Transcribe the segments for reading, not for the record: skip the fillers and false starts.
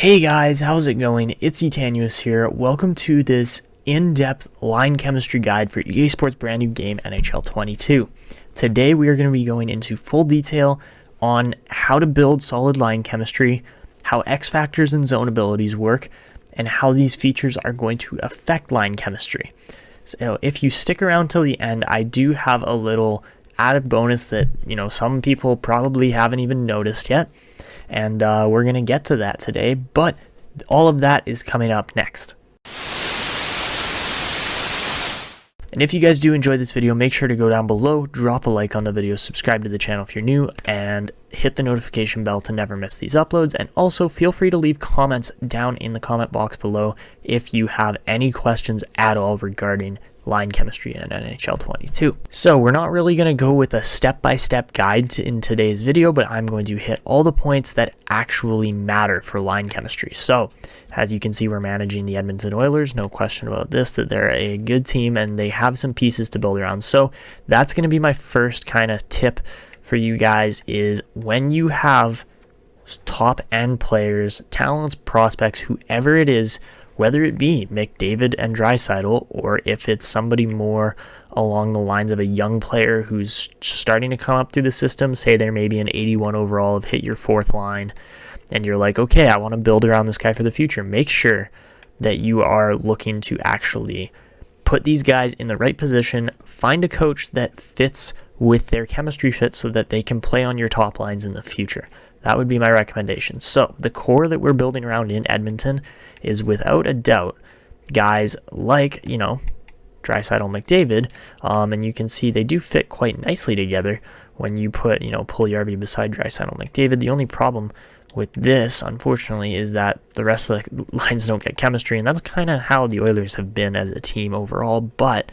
Hey guys, how's it going? It's Etanyos here. Welcome to this in-depth line chemistry guide for EA Sports' brand new game, NHL 22. Today we are going to be going into full detail on how to build solid line chemistry, how X factors and zone abilities work, and how these features are going to affect line chemistry. So if you stick around till the end, I do have a little added bonus that, some people probably haven't even noticed yet. And we're going to get to that today, but all of that is coming up next. And if you guys do enjoy this video, make sure to go down below, drop a like on the video, subscribe to the channel if you're new, and hit the notification bell to never miss these uploads. And also feel free to leave comments down in the comment box below if you have any questions at all regarding line chemistry in NHL 22. So we're not really going to go with a step-by-step guide in today's video, but I'm going to hit all the points that actually matter for line chemistry. So as you can see, we're managing the Edmonton Oilers. No question about this, that they're a good team and they have some pieces to build around. So that's going to be my first kind of tip for you guys, is when you have top end players, talents, prospects, whoever it is, whether it be McDavid and Draisaitl, or if it's somebody more along the lines of a young player who's starting to come up through the system, say they're maybe an 81 overall, have hit your fourth line, and you're like, okay, I want to build around this guy for the future. Make sure that you are looking to actually put these guys in the right position, find a coach that fits with their chemistry fit so that they can play on your top lines in the future. That would be my recommendation. So the core that we're building around in Edmonton is without a doubt guys like, Draisaitl, McDavid, and you can see they do fit quite nicely together when you put, Puljujarvi beside Draisaitl, McDavid. The only problem with this, unfortunately, is that the rest of the lines don't get chemistry, and that's kind of how the Oilers have been as a team overall. But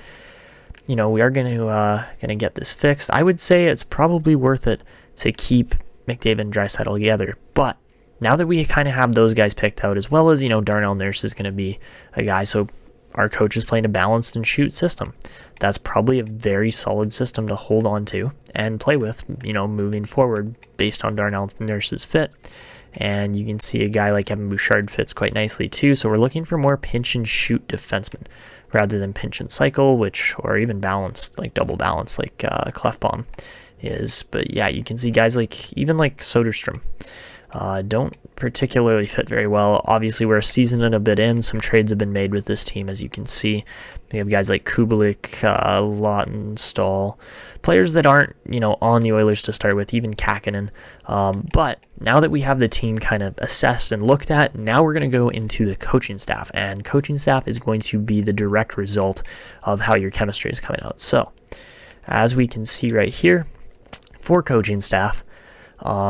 we are going to get this fixed. I would say it's probably worth it to keep McDavid and Draisaitl together, but now that we kind of have those guys picked out, as well as Darnell Nurse is going to be a guy, so our coach is playing a balanced and shoot system. That's probably a very solid system to hold on to and play with, moving forward based on Darnell Nurse's fit. And you can see a guy like Evan Bouchard fits quite nicely too. So we're looking for more pinch and shoot defensemen rather than pinch and cycle, or even balanced, like double balance, like Clefbaum is. But yeah, you can see guys even like Soderstrom don't particularly fit very well. Obviously, we're a season and a bit in. Some trades have been made with this team, as you can see. We have guys like Kubalik, Lawton, Stahl, players that aren't, on the Oilers to start with, even Kakinen. But now that we have the team kind of assessed and looked at, now we're going to go into the coaching staff. And coaching staff is going to be the direct result of how your chemistry is coming out. So, as we can see right here, for coaching staff,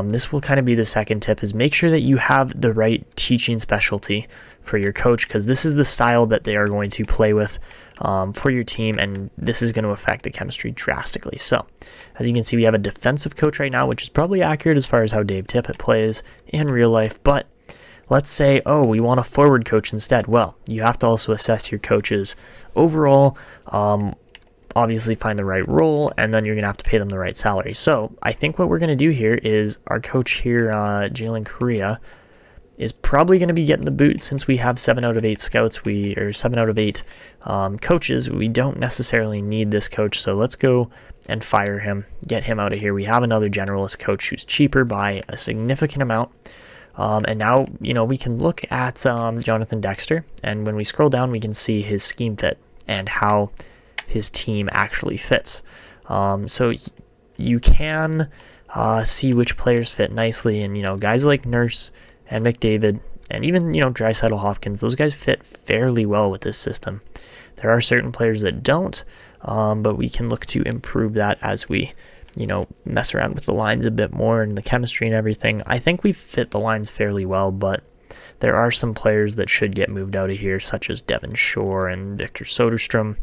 this will kind of be the second tip, is make sure that you have the right teaching specialty for your coach, because this is the style that they are going to play with for your team, and this is going to affect the chemistry drastically. So as you can see, we have a defensive coach right now, which is probably accurate as far as how Dave Tippett plays in real life, but let's say, we want a forward coach instead. Well, you have to also assess your coaches overall, obviously find the right role, and then you're going to have to pay them the right salary. So I think what we're going to do here is our coach here, Jalen Correa, is probably going to be getting the boot, since we have 7 out of 8 scouts, 7 out of 8 coaches. We don't necessarily need this coach, so let's go and fire him, get him out of here. We have another generalist coach who's cheaper by a significant amount. And now, we can look at Jonathan Dexter, and when we scroll down, we can see his scheme fit and how his team actually fits. So you can see which players fit nicely, and guys like Nurse and McDavid, and even Draisaitl, Hopkins, those guys fit fairly well with this system. There are certain players that don't, but we can look to improve that as we mess around with the lines a bit more and the chemistry and everything. I think we fit the lines fairly well, but there are some players that should get moved out of here, such as Devin Shore and Victor Soderstrom.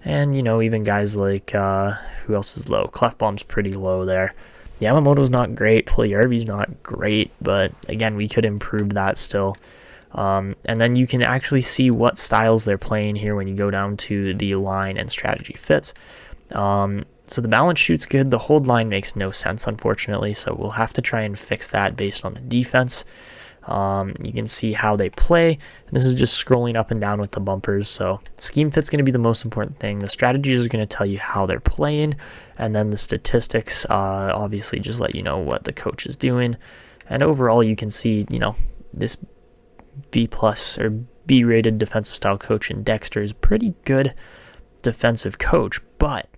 And, even guys like, who else is low? Clefbaum's pretty low there. Yamamoto's not great. Puljujarvi's not great. But, again, we could improve that still. And then you can actually see what styles they're playing here when you go down to the line and strategy fits. So the balance shoot's good. The hold line makes no sense, unfortunately. So we'll have to try and fix that based on the defense. You can see how they play. And this is just scrolling up and down with the bumpers. So scheme fit's going to be the most important thing. The strategies are going to tell you how they're playing, and then the statistics obviously just let you know what the coach is doing. And overall, you can see, this B+ or B rated defensive style coach in Dexter is pretty good defensive coach. But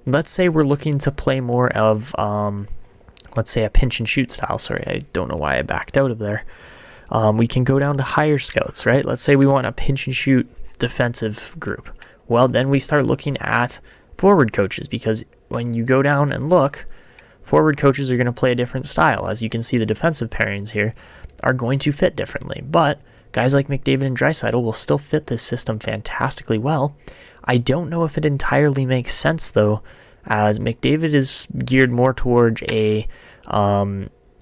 let's say we're looking to play more of let's say a pinch and shoot style. Sorry, I don't know why I backed out of there. We can go down to higher scouts, right? Let's say we want a pinch and shoot defensive group. Well, then we start looking at forward coaches, because when you go down and look, forward coaches are going to play a different style. As you can see, the defensive pairings here are going to fit differently, but guys like McDavid and Draisaitl will still fit this system fantastically well. I don't know if it entirely makes sense, though, as McDavid is geared more towards a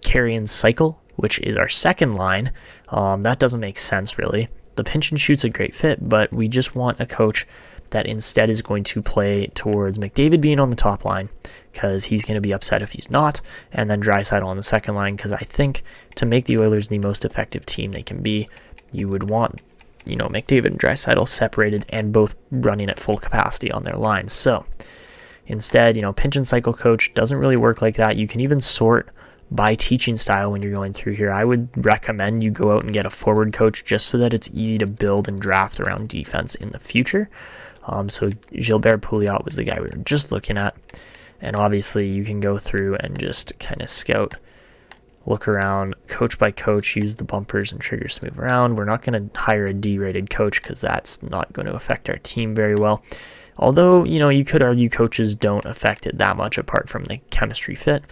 carry and cycle, which is our second line. That doesn't make sense, really. The pinch and shoot's a great fit, but we just want a coach that instead is going to play towards McDavid being on the top line, because he's going to be upset if he's not, and then Draisaitl on the second line, because I think to make the Oilers the most effective team they can be, you would want, McDavid and Draisaitl separated and both running at full capacity on their lines. So instead, pinch and cycle coach doesn't really work like that. You can even sort by teaching style when you're going through here. I would recommend you go out and get a forward coach just so that it's easy to build and draft around defense in the future. So Gilbert Pouliot was the guy we were just looking at. And obviously you can go through and just kind of scout, look around, coach by coach, use the bumpers and triggers to move around. We're not going to hire a D-rated coach because that's not going to affect our team very well. Although, you could argue coaches don't affect it that much apart from the chemistry fit.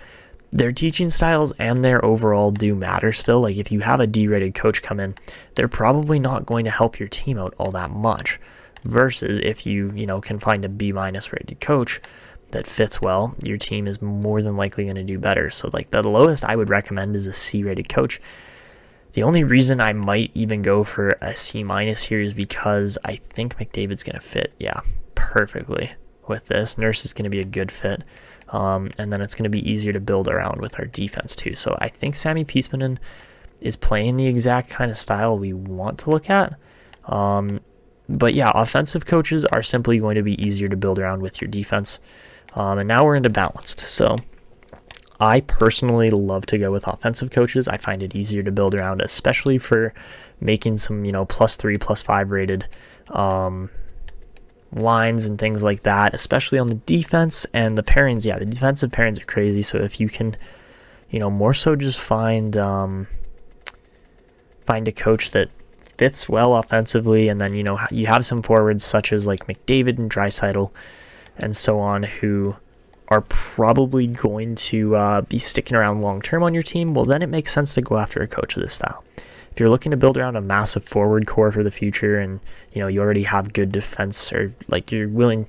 Their teaching styles and their overall do matter still. Like if you have a D-rated coach come in, they're probably not going to help your team out all that much. Versus if you, can find a B- rated coach that fits well, your team is more than likely going to do better. So like the lowest I would recommend is a C-rated coach. The only reason I might even go for a C- here is because I think McDavid's going to fit, perfectly with this. Nurse is going to be a good fit. And then it's going to be easier to build around with our defense too. So I think Sammy Piespanen is playing the exact kind of style we want to look at. But yeah, offensive coaches are simply going to be easier to build around with your defense. And now we're into balanced. So I personally love to go with offensive coaches. I find it easier to build around, especially for making some, +3, +5 rated lines and things like that, especially on the defense. And the pairings, the defensive pairings are crazy. So if you can, more so just find a coach that fits well offensively, and then you have some forwards such as like McDavid and Draisaitl and so on who are probably going to be sticking around long term on your team. Well, then it makes sense to go after a coach of this style. If you're looking to build around a massive forward core for the future, and you already have good defense, or like you're willing,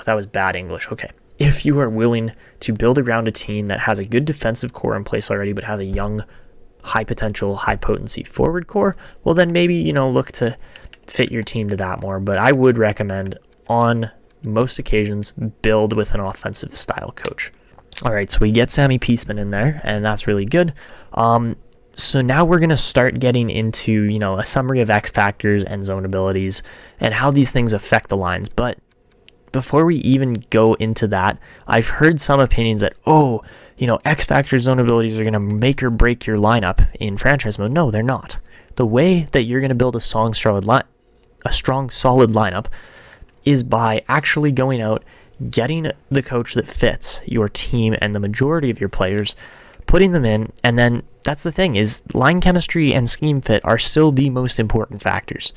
that was bad English. Okay, if you are willing to build around a team that has a good defensive core in place already, but has a young, high potential, high potency forward core, well then maybe look to fit your team to that more. But I would recommend on most occasions build with an offensive style coach. All right, so we get Sammy Piespanen in there, and that's really good. So now we're going to start getting into a summary of X factors and zone abilities and how these things affect the lines. But before we even go into that, I've heard some opinions that X factor zone abilities are going to make or break your lineup in franchise mode. No, they're not. The way that you're going to build a strong, solid lineup is by actually going out, getting the coach that fits your team and the majority of your players, putting them in, and then that's the thing is line chemistry and scheme fit are still the most important factors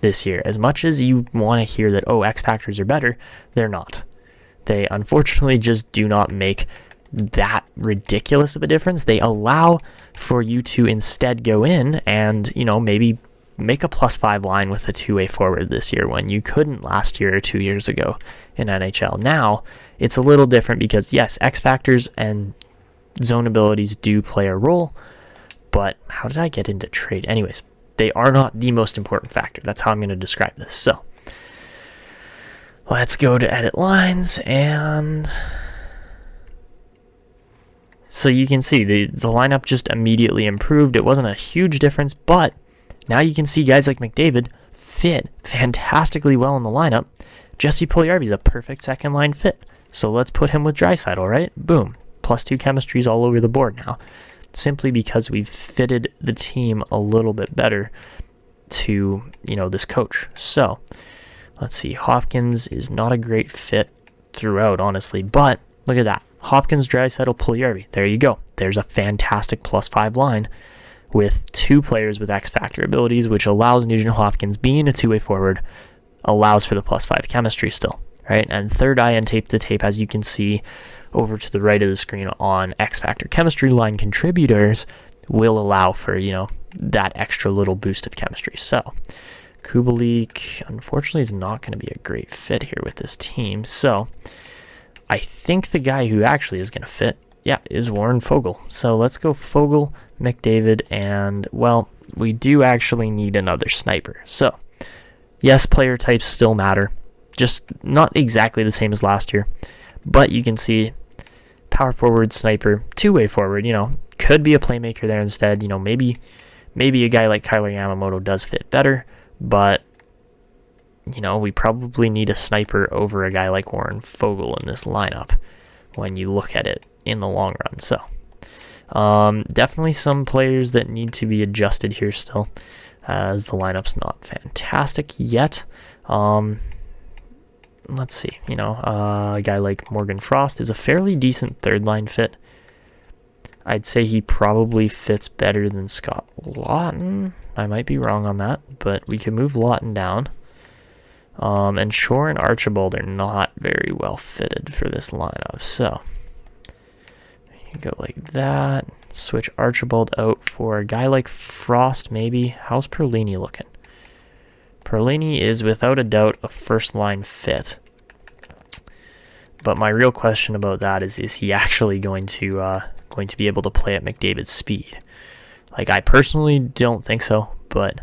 this year. As much as you want to hear that, X factors are better, they're not. They unfortunately just do not make that ridiculous of a difference. They allow for you to instead go in and, maybe make a +5 line with a two-way forward this year when you couldn't last year or 2 years ago in NHL. Now, it's a little different because, yes, X factors and zone abilities do play a role, but how did I get into trade? Anyways, they are not the most important factor. That's how I'm going to describe this. So, let's go to edit lines, and So you can see the lineup just immediately improved. It wasn't a huge difference, but now you can see guys like McDavid fit fantastically well in the lineup. Jesse Puljujarvi is a perfect second line fit. So let's put him with Draisaitl, right? Boom. +2 chemistries all over the board now. Simply because we've fitted the team a little bit better to, this coach. So let's see. Hopkins is not a great fit throughout, honestly, but look at that. Hopkins, Draisaitl, Puljujarvi. There you go. There's a fantastic +5 line with 2 players with X factor abilities, which allows Nugent Hopkins, being a two-way forward, allows for the +5 chemistry still, right? And third eye and tape to tape, as you can see over to the right of the screen on X factor chemistry line contributors, will allow for, that extra little boost of chemistry. So Kubalik, unfortunately, is not going to be a great fit here with this team. So I think the guy who actually is going to fit, is Warren Foegele. So let's go Foegele, McDavid, and, well, we do actually need another sniper. So, yes, player types still matter. Just not exactly the same as last year. But you can see power forward, sniper, two-way forward, could be a playmaker there instead. Maybe a guy like Kyler Yamamoto does fit better, but we probably need a sniper over a guy like Warren Foegele in this lineup when you look at it in the long run. So definitely some players that need to be adjusted here still, as the lineup's not fantastic yet. Let's see, a guy like Morgan Frost is a fairly decent third line fit. I'd say he probably fits better than Scott Laughton. I might be wrong on that, but we can move Laughton down. And Shore and Archibald are not very well fitted for this lineup, so you can go like that. Switch Archibald out for a guy like Frost, maybe. How's Perlini looking? Perlini is without a doubt a first-line fit. But my real question about that is he actually going to be able to play at McDavid's speed? Like, I personally don't think so, but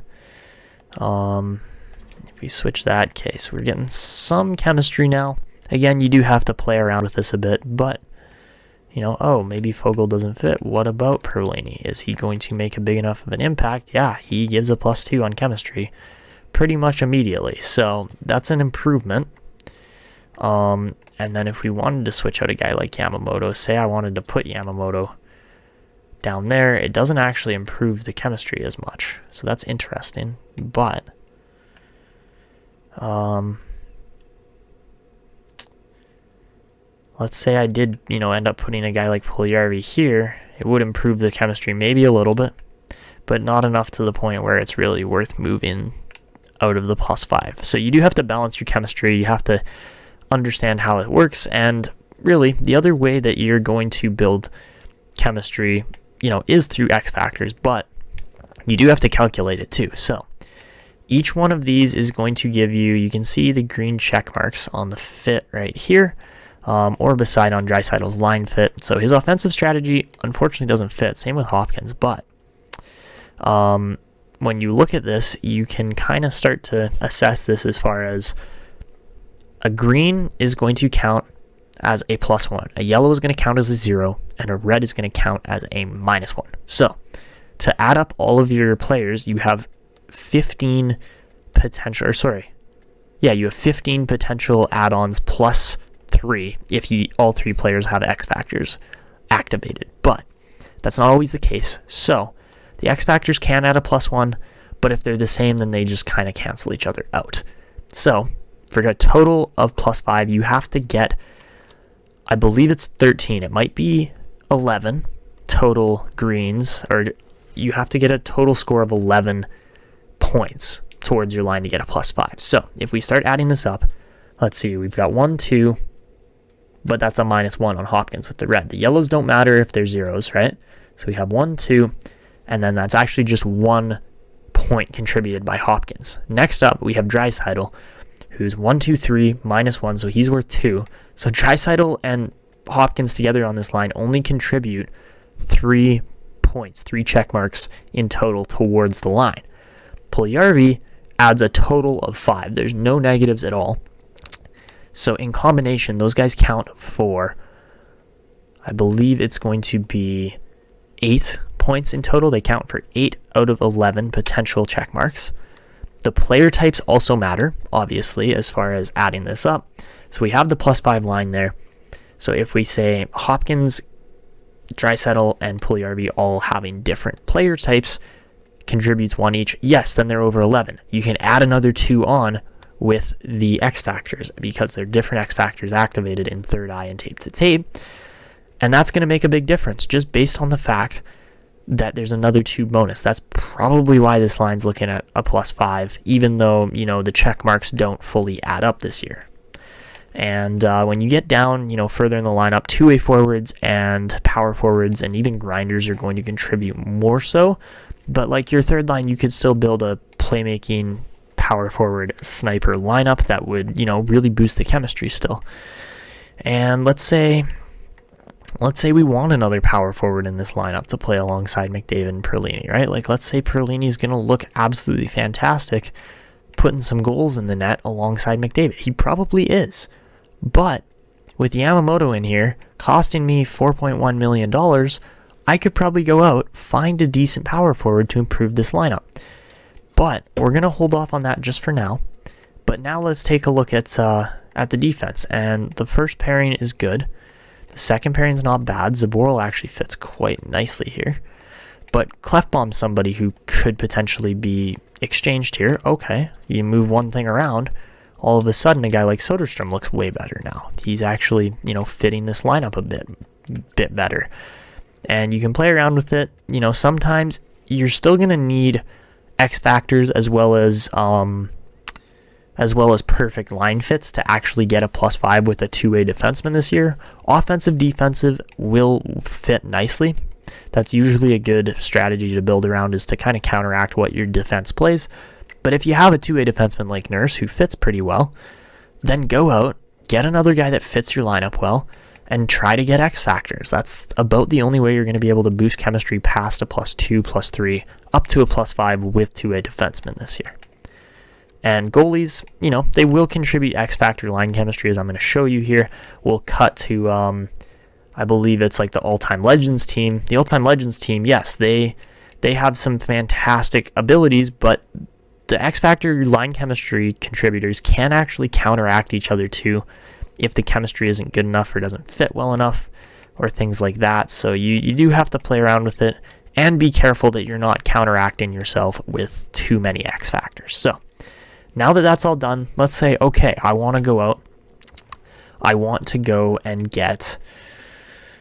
if we switch that case, we're getting some chemistry now. Again, you do have to play around with this a bit, but, maybe Foegele doesn't fit. What about Perlini? Is he going to make a big enough of an impact? Yeah, he gives a +2 on chemistry pretty much immediately, so that's an improvement. And then if we wanted to switch out a guy like Yamamoto, say I wanted to put Yamamoto down there, it doesn't actually improve the chemistry as much, so that's interesting. But let's say I did, end up putting a guy like Puljujarvi here, it would improve the chemistry maybe a little bit, but not enough to the point where it's really worth moving out of the +5. So you do have to balance your chemistry. You have to understand how it works, and really the other way that you're going to build chemistry, is through X factors, but you do have to calculate it too. So each one of these is going to give you can see the green check marks on the fit right here, or beside on Draisaitl's line fit. So his offensive strategy unfortunately doesn't fit. Same with Hopkins, but when you look at this, you can kind of start to assess this as far as a green is going to count as a +1, a yellow is going to count as a 0, and a red is going to count as a -1. So to add up all of your players, you have 15 potential, you have 15 potential add-ons +3 if all 3 players have X factors activated. But that's not always the case. So the X factors can add a +1, but if they're the same, then they just kind of cancel each other out. So for a total of +5, you have to get, I believe it's 13. It might be 11 total greens, or you have to get a total score of 11 points towards your line to get a +5. So if we start adding this up, let's see, we've got 1, 2, but that's a -1 on Hopkins with the red. The yellows don't matter if they're zeros, right? So we have 1, 2, and then that's actually just 1 point contributed by Hopkins. Next up, we have Draisaitl, who's 1, 2, 3, -1, so he's worth 2. So Draisaitl and Hopkins together on this line only contribute 3 points, 3 check marks in total towards the line. Puljujarvi adds a total of 5. There's no negatives at all. So in combination, those guys count for I believe it's going to be 8 points in total. They count for 8 out of 11 potential check marks. The player types also matter, obviously, as far as adding this up. So we have the +5 line there. So if we say Hopkins, Draisaitl, and Puljujarvi all having different player types, contributes 1 each, yes, then they're over 11. You can add another 2 on with the X factors because they're different X factors activated in Third Eye and Tape to Tape. And that's going to make a big difference just based on the fact that there's another 2 bonus. That's probably why this line's looking at a +5, even though, you know, the check marks don't fully add up this year. And when you get down, you know, further in the lineup, 2-way forwards and power forwards and even grinders are going to contribute more so. But like your third line, you could still build a playmaking power forward sniper lineup that would, you know, really boost the chemistry still. And let's say we want another power forward in this lineup to play alongside McDavid and Perlini, right? Like, let's say Perlini's going to look absolutely fantastic putting some goals in the net alongside McDavid. He probably is. But with Yamamoto in here costing me $4.1 million, I could probably go out, find a decent power forward to improve this lineup. But we're going to hold off on that just for now. But now let's take a look at the defense. And the first pairing is good. The second pairing is not bad. Zaboral actually fits quite nicely here. But Clefbaum's somebody who could potentially be exchanged here. Okay, you move one thing around, all of a sudden a guy like Soderstrom looks way better now. He's actually, you know, fitting this lineup a bit better. And you can play around with it. You know, sometimes you're still going to need X factors as well as perfect line fits to actually get a +5 with a 2-way defenseman this year. Offensive, defensive will fit nicely. That's usually a good strategy to build around, is to kind of counteract what your defense plays. But if you have a 2-way defenseman like Nurse who fits pretty well, then go out, get another guy that fits your lineup well, and try to get X factors. That's about the only way you're going to be able to boost chemistry past a +2, +3, up to a +5 with 2-way defensemen this year. And goalies, you know, they will contribute X factor line chemistry, as I'm going to show you here. We'll cut to, I believe it's like the all-time Legends team. The all-time Legends team, yes, they have some fantastic abilities, but the X factor line chemistry contributors can actually counteract each other too if the chemistry isn't good enough or doesn't fit well enough or things like that. So you do have to play around with it and be careful that you're not counteracting yourself with too many X factors. So now that that's all done, let's say, okay, I want to go out. I want to go and get,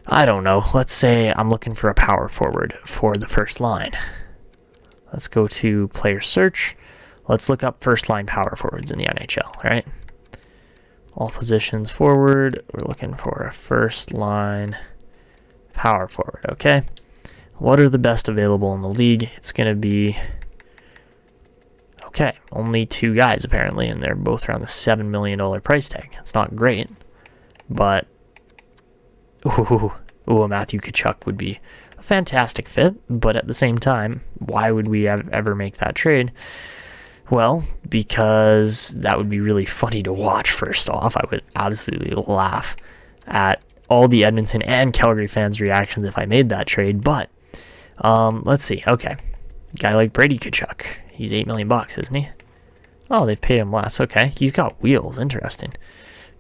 I don't know, let's say I'm looking for a power forward for the first line. Let's go to player search. Let's look up first line power forwards in the NHL, right? All positions forward. We're looking for a first line power forward, okay? What are the best available in the league? It's going to be, okay, only 2 guys apparently, and they're both around the $7 million price tag. It's not great, but a Matthew Tkachuk would be a fantastic fit, but at the same time, why would we ever make that trade? Well, because that would be really funny to watch, first off. I would absolutely laugh at all the Edmonton and Calgary fans' reactions if I made that trade, but let's see. Okay, guy like Brady Tkachuk, he's $8 million, isn't he? Oh, they've paid him less. Okay, he's got wheels. Interesting.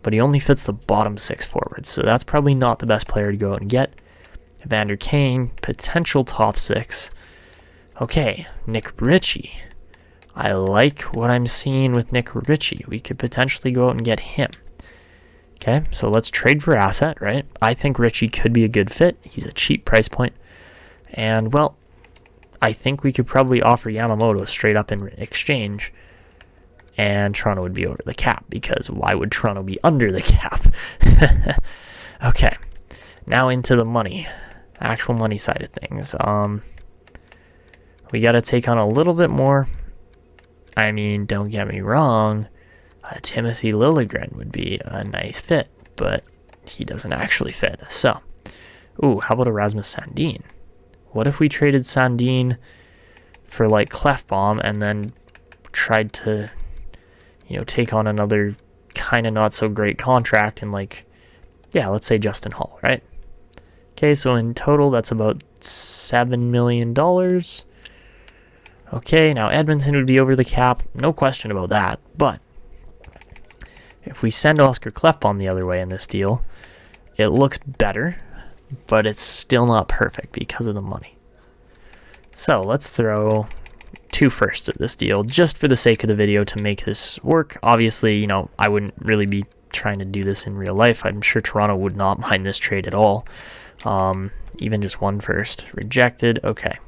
But he only fits the bottom 6 forwards, so that's probably not the best player to go out and get. Evander Kane, potential top 6. Okay, Nick Ritchie. I like what I'm seeing with Nick Ritchie. We could potentially go out and get him. Okay, so let's trade for asset, right? I think Ritchie could be a good fit. He's a cheap price point. And, well, I think we could probably offer Yamamoto straight up in exchange, and Toronto would be over the cap, because why would Toronto be under the cap? Okay, now into the money, actual money side of things. We got to take on a little bit more. I mean, don't get me wrong, Timothy Liljegren would be a nice fit, but he doesn't actually fit. So, how about Erasmus Sandin? What if we traded Sandin for like Clefbaum and then tried to, take on another kind of not so great contract and like, yeah, let's say Justin Hall, right? Okay, so in total, that's about $7 million. Okay, now Edmonton would be over the cap. No question about that. But if we send Oscar Klefbom the other way in this deal, it looks better, but it's still not perfect because of the money. So let's throw 2 firsts at this deal just for the sake of the video to make this work. Obviously, you know, I wouldn't really be trying to do this in real life. I'm sure Toronto would not mind this trade at all. Even just 1 first. Rejected. Okay.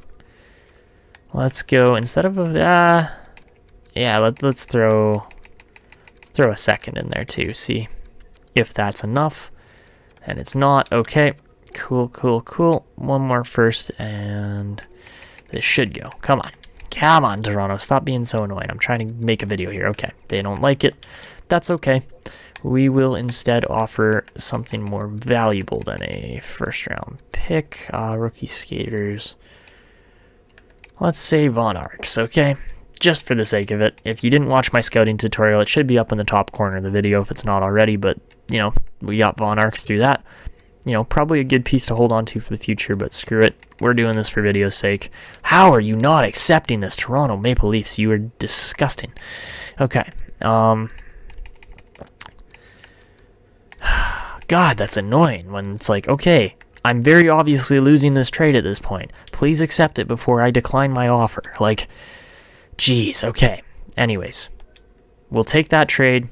Let's go instead of a yeah, let's throw a second in there too. See if that's enough. And it's not. Okay. Cool. 1 more first and this should go. Come on. Come on, Toronto. Stop being so annoying. I'm trying to make a video here. Okay. They don't like it. That's okay. We will instead offer something more valuable than a first round pick. Rookie skaters. Let's say Von Arx, okay? Just for the sake of it. If you didn't watch my scouting tutorial, it should be up in the top corner of the video if it's not already, but, you know, we got Von Arx through that. You know, probably a good piece to hold on to for the future, but screw it. We're doing this for video's sake. How are you not accepting this, Toronto Maple Leafs? You are disgusting. Okay. God, that's annoying when it's like, okay, I'm very obviously losing this trade at this point. Please accept it before I decline my offer. Like, geez, okay. Anyways, we'll take that trade.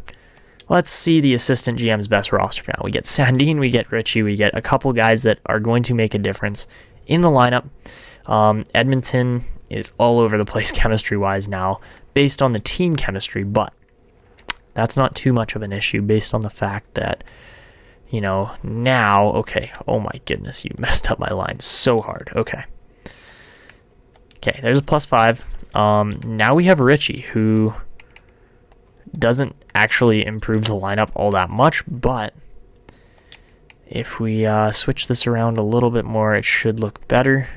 Let's see the assistant GM's best roster now. We get Sandin, we get Ritchie, we get a couple guys that are going to make a difference in the lineup. Edmonton is all over the place chemistry-wise now, based on the team chemistry, but that's not too much of an issue based on the fact that, you know, now, okay, oh my goodness, you messed up my line so hard. Okay, there's a +5. Now we have Ritchie, who doesn't actually improve the lineup all that much, but if we switch this around a little bit more, it should look better.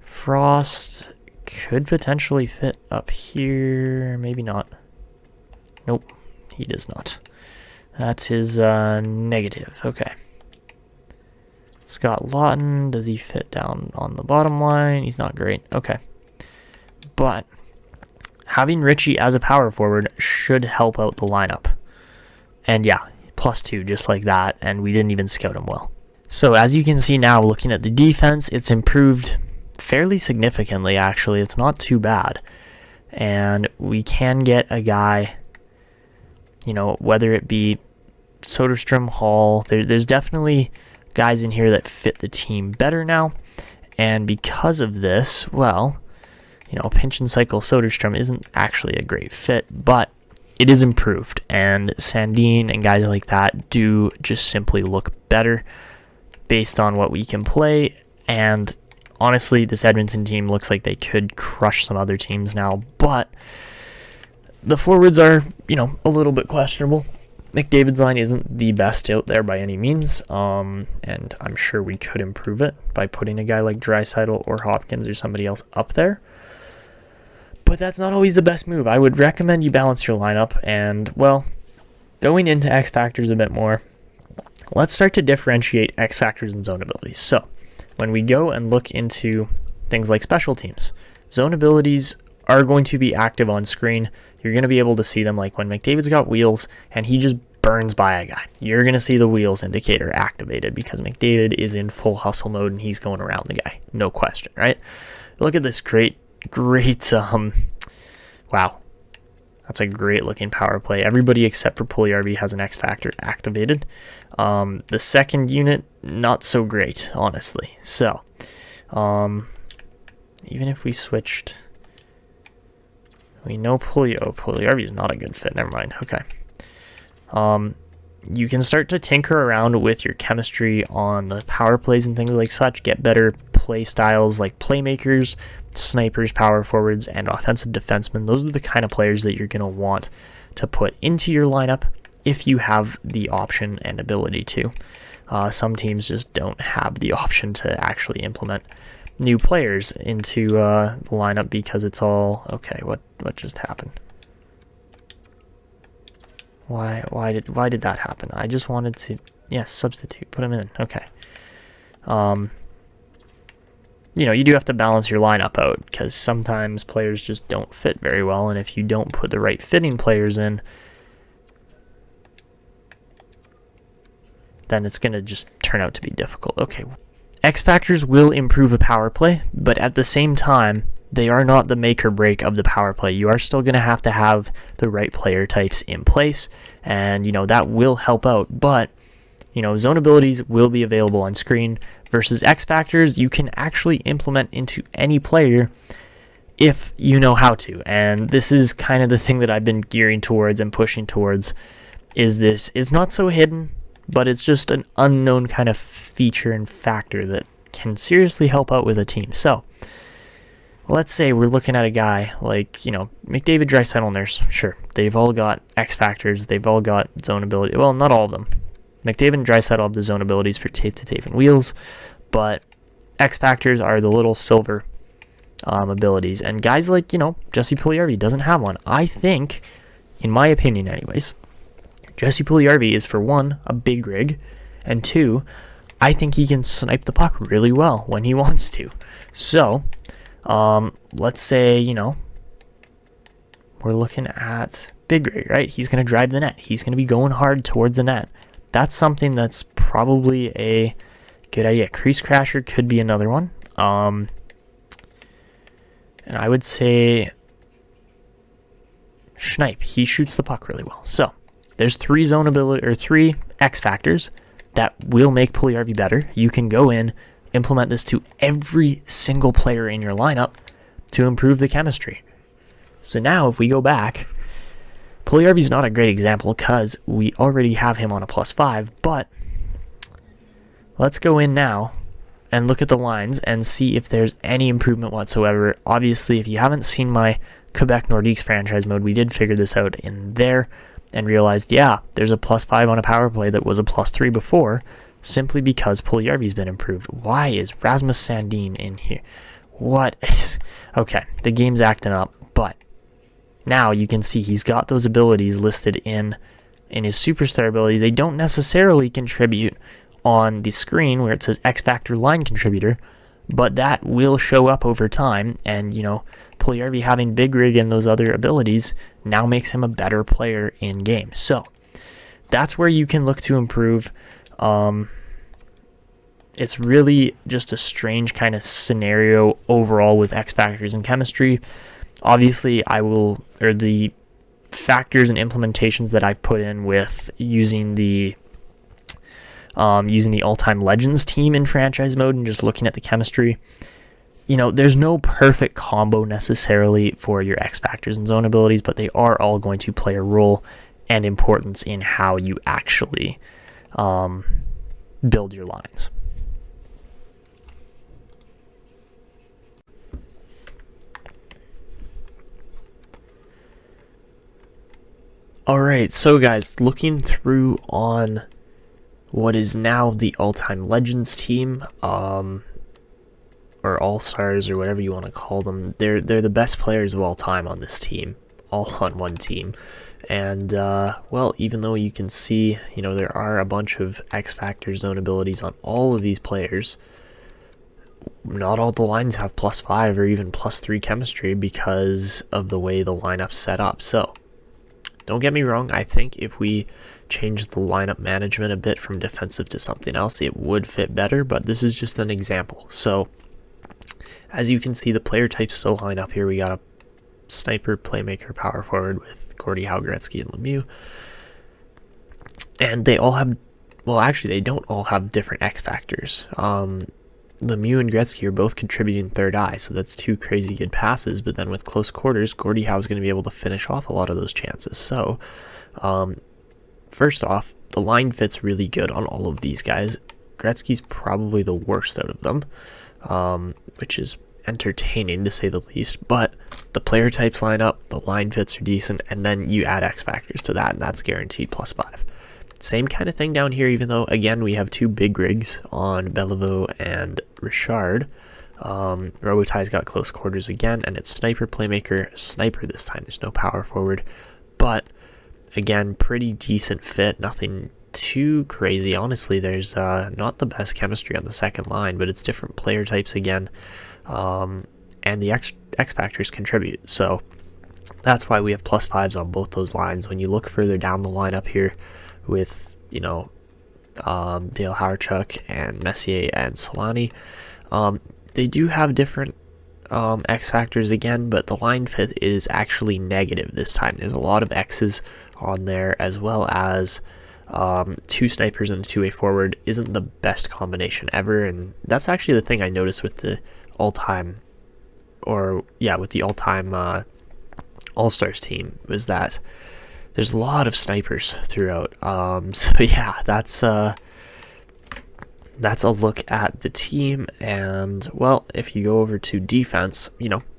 Frost could potentially fit up here, maybe not. Nope, he does not. That's his negative. Okay. Scott Lawton, does he fit down on the bottom line? He's not great. Okay. But having Ritchie as a power forward should help out the lineup. And yeah, +2 just like that, and we didn't even scout him well. So as you can see now, looking at the defense, it's improved fairly significantly, actually. It's not too bad. And we can get a guy, you know, whether it be Soderstrom, Hall, there's definitely guys in here that fit the team better now. And because of this, well, you know, pinch and cycle Soderstrom isn't actually a great fit, but it is improved. And Sandin and guys like that do just simply look better based on what we can play. And honestly, this Edmonton team looks like they could crush some other teams now, but the forwards are, you know, a little bit questionable. McDavid's line isn't the best out there by any means, and I'm sure we could improve it by putting a guy like Draisaitl or Hopkins or somebody else up there. But that's not always the best move. I would recommend you balance your lineup, and, well, going into X factors a bit more, let's start to differentiate X factors and zone abilities. So, when we go and look into things like special teams, zone abilities are going to be active on screen. You're going to be able to see them, like when McDavid's got wheels and he just burns by a guy. You're going to see the wheels indicator activated because McDavid is in full hustle mode and he's going around the guy. No question, right? Look at this great, wow. That's a great looking power play. Everybody except for Puljujärvi has an X Factor activated. The second unit, not so great, honestly. So, even if we switched, we know Puljujärvi is not a good fit. Never mind. Okay. You can start to tinker around with your chemistry on the power plays and things like such. Get better play styles like playmakers, snipers, power forwards, and offensive defensemen. Those are the kind of players that you're going to want to put into your lineup if you have the option and ability to. Some teams just don't have the option to actually implement new players into the lineup because it's all okay. What just happened? Why did that happen? I just wanted to, yes, substitute, put him in. Okay, You know, you do have to balance your lineup out because sometimes players just don't fit very well, and if you don't put the right fitting players in, then it's going to just turn out to be difficult. Okay, X factors will improve a power play, but at the same time, they are not the make or break of the power play. You are still going to have the right player types in place, and you know that will help out, but you know, zone abilities will be available on screen versus X factors you can actually implement into any player if you know how to. And this is kind of the thing that I've been gearing towards and pushing towards, is this. It's not so hidden, but it's just an unknown kind of feature and factor that can seriously help out with a team. So let's say we're looking at a guy like, you know, McDavid, Draisaitl, Nurse. Sure, they've all got X factors. They've all got zone ability. Well, not all of them. McDavid and Draisaitl have the zone abilities for tape-to-tape and wheels, but X factors are the little silver abilities. And guys like, you know, Jesse Puljujarvi doesn't have one. I think, in my opinion anyways, Jesse Puljujarvi is, for one, a big rig, and two, I think he can snipe the puck really well when he wants to. So, let's say, you know, we're looking at big rig, right? He's going to drive the net. He's going to be going hard towards the net. That's something that's probably a good idea. Crease Crasher could be another one. And I would say Schneip. He shoots the puck really well. So there's three zone ability or three X factors that will make Puljujarvi better. You can go in, implement this to every single player in your lineup to improve the chemistry. So now if we go back, Puljujarvi's not a great example because we already have him on a +5, but let's go in now and look at the lines and see if there's any improvement whatsoever. Obviously, if you haven't seen my Quebec Nordiques franchise mode, we did figure this out in there and realized, yeah, there's a +5 on a power play that was a +3 before, simply because Puljujarvi's been improved. Why is Rasmus Sandin in here? What is... Okay, the game's acting up, but now you can see he's got those abilities listed in his superstar ability. They don't necessarily contribute on the screen where it says X Factor line contributor, but that will show up over time. And, you know, Puljujarvi having big rig and those other abilities now makes him a better player in game. So that's where you can look to improve. It's really just a strange kind of scenario overall with X Factors and chemistry. Obviously, the factors and implementations that I've put in with using the all-time legends team in franchise mode and just looking at the chemistry, you know, there's no perfect combo necessarily for your X factors and zone abilities, but they are all going to play a role and importance in how you actually build your lines. Alright, so guys, looking through on what is now the all-time legends team, or all-stars, or whatever you want to call them, they're the best players of all time on this team, all on one team. And, well, even though you can see, you know, there are a bunch of X-Factor zone abilities on all of these players, not all the lines have +5 or even +3 chemistry because of the way the lineup's set up. So, don't get me wrong, I think if we change the lineup management a bit from defensive to something else, it would fit better, but this is just an example. So, as you can see, the player types still line up here. We got a sniper, playmaker, power forward with Gordie Howe, Gretzky, and Lemieux. And they all have, well, actually, they don't all have different X factors. Lemieux and Gretzky are both contributing third eye, so that's two crazy good passes, but then with close quarters, Gordie Howe is going to be able to finish off a lot of those chances. So, first off, the line fits really good on all of these guys. Gretzky's probably the worst out of them, which is entertaining to say the least, but the player types line up, the line fits are decent, and then you add X factors to that, and that's guaranteed +5. Same kind of thing down here, even though, again, we have two big rigs on Beliveau and Richard. Robotai's got close quarters again, and it's sniper, playmaker, sniper this time. There's no power forward, but, again, pretty decent fit. Nothing too crazy. Honestly, there's not the best chemistry on the second line, but it's different player types again, and the X factors contribute. So that's why we have +5s on both those lines. When you look further down the lineup here with, Dale Hawerchuk and Messier and Solani, they do have different X factors again, but the line fit is actually negative this time. There's a lot of X's on there, as well as 2 snipers and a 2-way forward isn't the best combination ever, and that's actually the thing I noticed with the all-time All-Stars team, was that there's a lot of snipers throughout. So yeah, that's a look at the team. And well, if you go over to defense,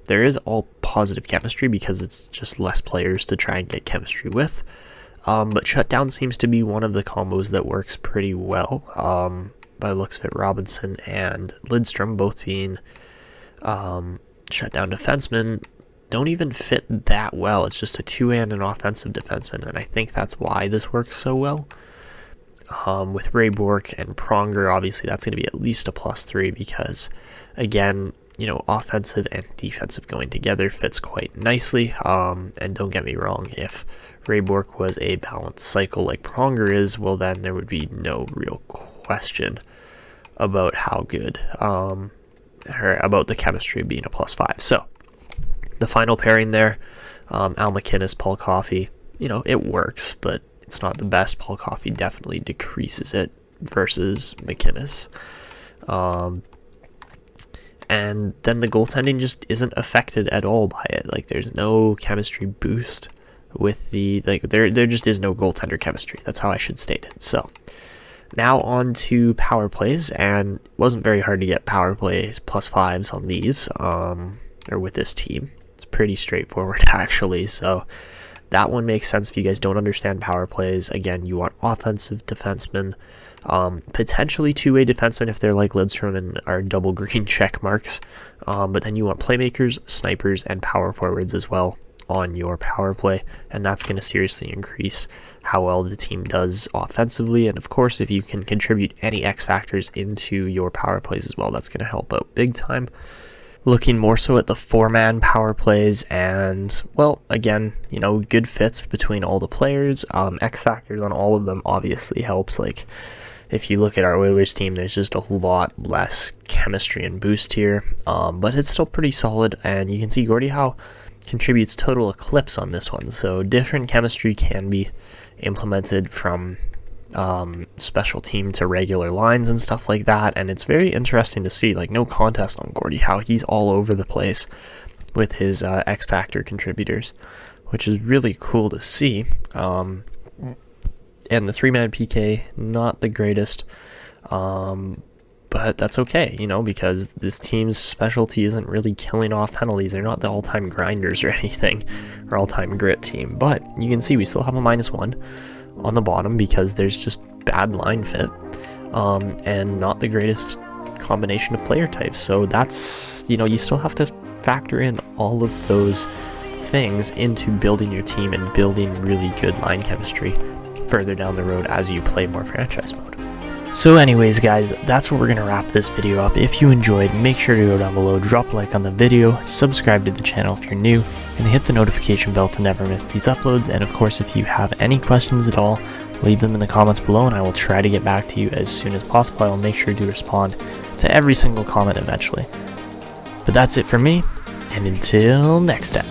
there is all positive chemistry because it's just less players to try and get chemistry with. But shutdown seems to be one of the combos that works pretty well. By the looks of it, Robinson and Lidstrom, both being shutdown defensemen, don't even fit that well. It's just a 2 and an offensive defenseman, and I think that's why this works so well. With Ray Bourque and Pronger, obviously that's going to be at least a +3 because, again, offensive and defensive going together fits quite nicely. And don't get me wrong, if Ray Bourque was a balanced cycle like Pronger is, well, then there would be no real question about how good, or about the chemistry being a +5. So the final pairing there, Al MacInnis, Paul Coffey, it works, but it's not the best. Paul Coffey definitely decreases it versus MacInnis. And then the goaltending just isn't affected at all by it. Like, there's no chemistry boost with there just is no goaltender chemistry. That's how I should state it. So now on to power plays, and it wasn't very hard to get power plays +5s on these, or with this team. It's pretty straightforward actually. So that one makes sense if you guys don't understand power plays. Again, you want offensive defensemen, potentially 2-way defensemen if they're like Lidstrom and are double green check marks, but then you want playmakers, snipers, and power forwards as well on your power play, and that's going to seriously increase how well the team does offensively. And of course, if you can contribute any X factors into your power plays as well, that's going to help out big time. Looking more so at the 4-man power plays, and well, again, good fits between all the players. X factors on all of them obviously helps. Like, if you look at our Oilers team, there's just a lot less chemistry and boost here, but it's still pretty solid. And you can see Gordie Howe contributes total eclipse on this one, so different chemistry can be implemented from special team to regular lines and stuff like that, and it's very interesting to see. Like, no contest on Gordie Howe. He's all over the place with his X Factor contributors, which is really cool to see. And the 3-man PK, not the greatest, but that's okay, because this team's specialty isn't really killing off penalties. They're not the all-time grinders or anything, or all-time grit team, but you can see we still have a -1 on the bottom because there's just bad line fit, and not the greatest combination of player types. So that's, you still have to factor in all of those things into building your team and building really good line chemistry further down the road as you play more franchise mode. So anyways, guys, that's where we're going to wrap this video up. If you enjoyed, make sure to go down below, drop a like on the video, subscribe to the channel if you're new, and hit the notification bell to never miss these uploads. And of course, if you have any questions at all, leave them in the comments below, and I will try to get back to you as soon as possible. I'll make sure to respond to every single comment eventually. But that's it for me, and until next time.